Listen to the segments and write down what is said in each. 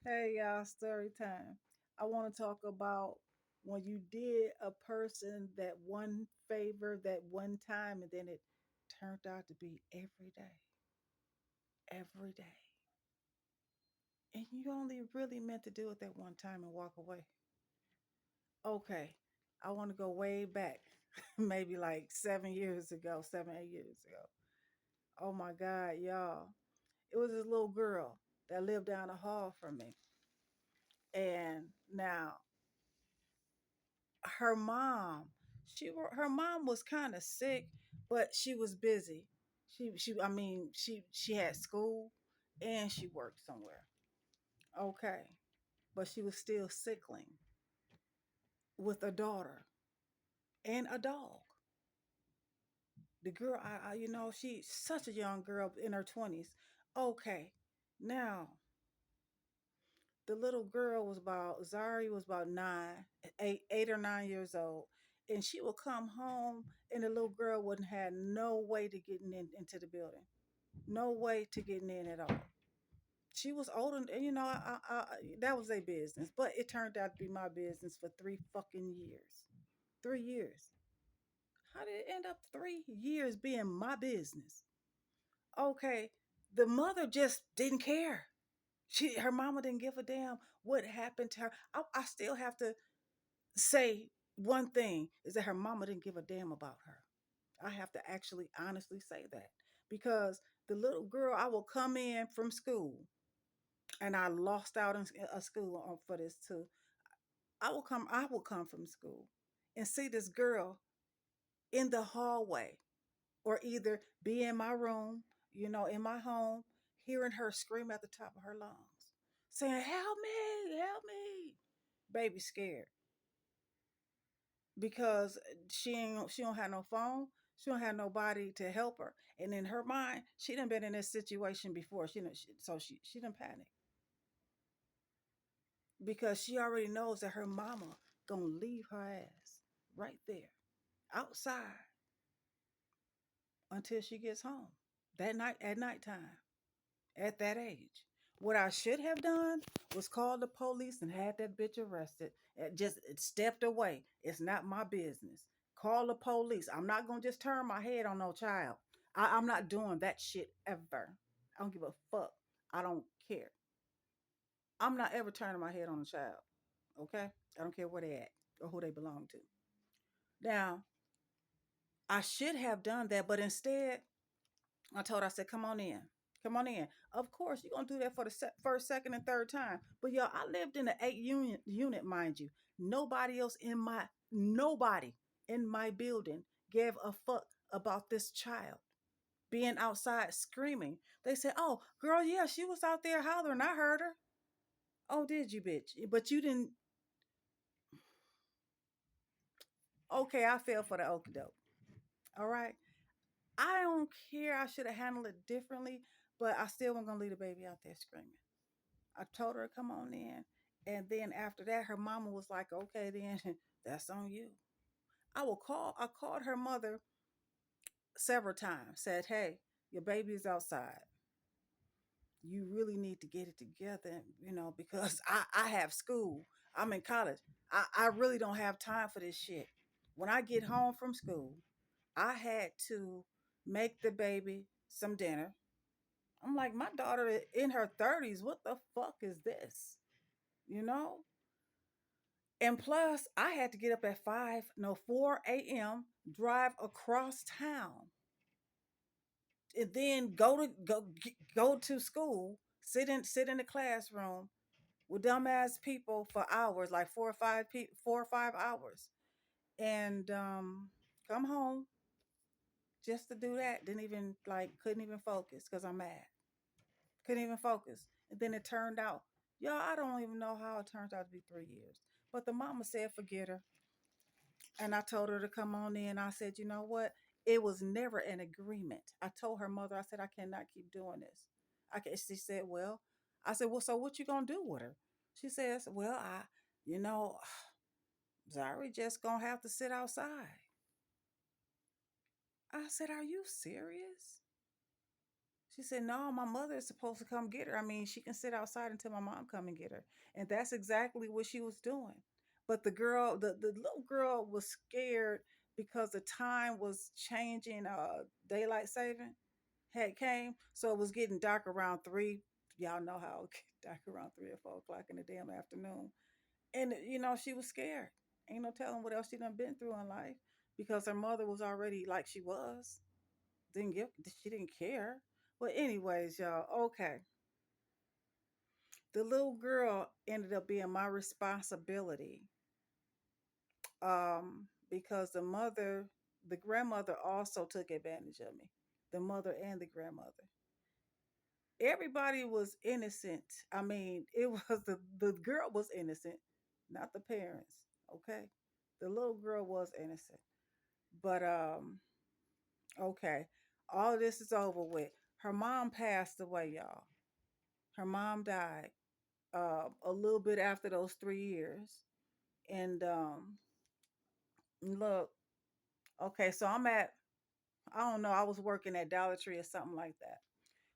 Hey y'all, story time. I want to talk about when you did a person that one favor that one time and then it turned out to be every day, every day. And you only really meant to do it that one time and walk away. Okay, I want to go way back, maybe like 7 years ago, 7, 8 years ago. Oh my God, y'all. It was this little girl that lived down the hall from me. And now her mom her mom was kind of sick, but she was busy. She had school and she worked somewhere. Okay, but she was still sickling with a daughter and a dog. The girl, she's such a young girl in her 20s. Okay, now the little girl was about Zari was about 8 or 9 years old, and she would come home, and the little girl wouldn't have no way to getting into the building, no way to getting in at all. She was old, and that was their business, but it turned out to be my business for 3 fucking years. 3 years. How did it end up 3 years being my business? Okay, the mother just didn't care. Her mama didn't give a damn what happened to her. I still have to say one thing is that her mama didn't give a damn about her. I have to actually honestly say that because the little girl, I will come in from school, and I lost out in a school for this too. I will come from school and see this girl in the hallway or either be in my room, in my home, hearing her scream at the top of her lungs, saying, "Help me, help me." Baby scared because she don't have no phone. She don't have nobody to help her. And in her mind, she done been in this situation before. So she done panic because she already knows that her mama gonna leave her ass right there outside until she gets home that night at nighttime at that age. What I should have done was call the police and had that bitch arrested. Just stepped away. It's not my business. Call the police. I'm not gonna just turn my head on no child. I'm not doing that shit ever. I don't give a fuck. I don't care. I'm not ever turning my head on a child. Okay? I don't care where they at or who they belong to. Now, I should have done that, but instead, I said, come on in. Come on in. Of course, you're going to do that for the first, second, and third time. But y'all, I lived in an eight unit, mind you. Nobody in my building gave a fuck about this child being outside screaming. They said, oh, girl, yeah, she was out there hollering. I heard her. Oh, did you, bitch? But you didn't. Okay, I fell for the okie doke. All right. I don't care. I should have handled it differently, but I still wasn't going to leave the baby out there screaming. I told her to come on in. And then after that, her mama was like, okay, then that's on you. I called her mother several times, said, hey, your baby is outside. You really need to get it together, because I have school. I'm in college. I really don't have time for this shit. When I get home from school, I had to make the baby some dinner. I'm like, my daughter in her 30s. What the fuck is this? You know? And plus, I had to get up at 4 a.m., drive across town, and then go to school, sit in the classroom with dumbass people for hours, like 4 or 5 hours, and come home just to do that. Didn't even couldn't even focus because I'm mad. Couldn't even focus. And then it turned out, y'all, I don't even know how it turns out to be 3 years. But the mama said, forget her. And I told her to come on in. I said, you know what? It was never an agreement. I told her mother, I said, I cannot keep doing this. She said, well, I said, well, so what you gonna do with her? She says, well, you know, Zari just gonna have to sit outside. I said, are you serious? She said, "No, my mother is supposed to come get her. I mean, she can sit outside until my mom come and get her." And that's exactly what she was doing. But the little girl was scared because the time was changing. Daylight saving had came, so it was getting dark around 3. Y'all know how it get dark around 3 or 4 o'clock in the damn afternoon. And she was scared. Ain't no telling what else she done been through in life because her mother was already like she was. Didn't give She didn't care. Well, anyways, y'all, okay. The little girl ended up being my responsibility. Because the grandmother also took advantage of me. The mother and the grandmother. Everybody was innocent. I mean, it was the girl was innocent, not the parents. Okay. The little girl was innocent. But okay. All of this is over with. Her mom passed away, y'all. Her mom died a little bit after those 3 years. And look, okay, so I don't know, I was working at Dollar Tree or something like that.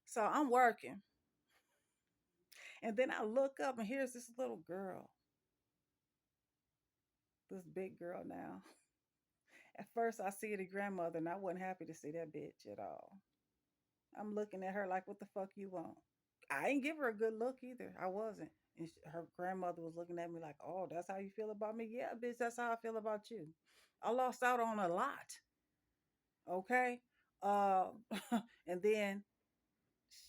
So I'm working. And then I look up and here's this little girl, this big girl now. At first, I see the grandmother, and I wasn't happy to see that bitch at all. I'm looking at her like, what the fuck you want? I ain't give her a good look either. I wasn't. And her grandmother was looking at me like, oh, that's how you feel about me? Yeah, bitch, that's how I feel about you. I lost out on a lot. Okay. Uh, and then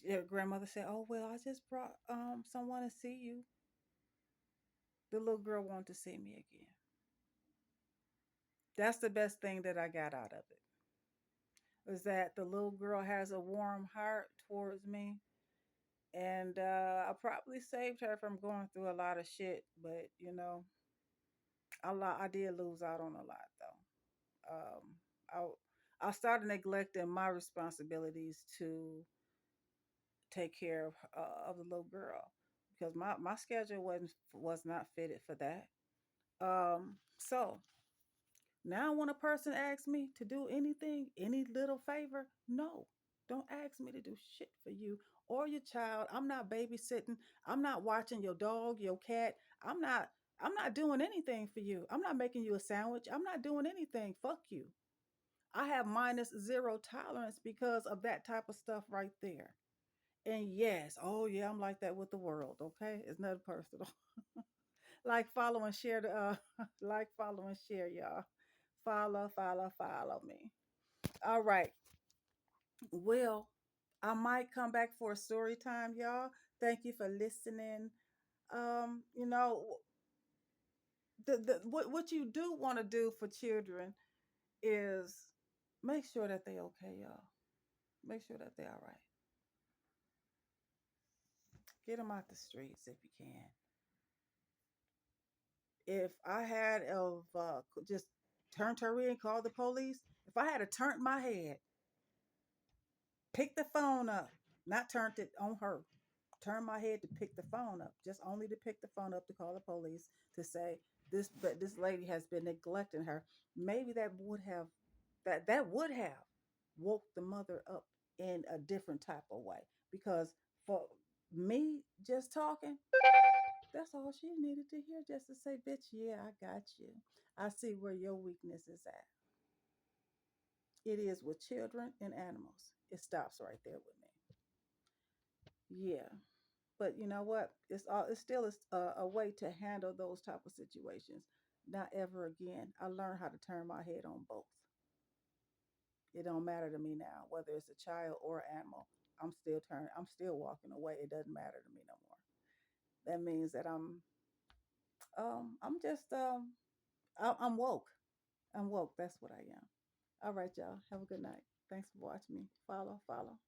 her grandmother said, oh, well, I just brought someone to see you. The little girl wanted to see me again. That's the best thing that I got out of it. Is that the little girl has a warm heart towards me. And I probably saved her from going through a lot of shit, but I did lose out on a lot though. I started neglecting my responsibilities to take care of the little girl because my schedule was not fitted for that. So now when a person asks me to do anything, any little favor, no, don't ask me to do shit for you or your child. I'm not babysitting. I'm not watching your dog, your cat. I'm not I'm not doing anything for you. I'm not making you a sandwich. I'm not doing anything. Fuck you. I have minus zero tolerance because of that type of stuff right there. And yes, oh yeah, I'm like that with the world, okay? It's not personal. Like, follow, and share like, follow, and share, y'all. Follow, follow, follow me. All right. Well, I might come back for a story time, y'all. Thank you for listening. Um, you know, what you do want to do for children is make sure that they okay, y'all. Make sure that they all right. Get them out the streets if you can. If I had of just turned her in, called the police. If I had to turn my head, pick the phone up, not turned it on her, turn my head to pick the phone up, just only to pick the phone up to call the police to say this lady has been neglecting her. Maybe that would have woke the mother up in a different type of way because for me just talking, that's all she needed to hear, just to say, bitch, yeah, I got you. I see where your weakness is at. It is with children and animals. It stops right there with me. Yeah. But you know what? It's still a way to handle those type of situations. Not ever again. I learned how to turn my head on both. It don't matter to me now whether it's a child or an animal. I'm still walking away. It doesn't matter to me no more. That means that I'm just I'm woke. I'm woke. That's what I am. All right, y'all. Have a good night. Thanks for watching me. Follow, follow.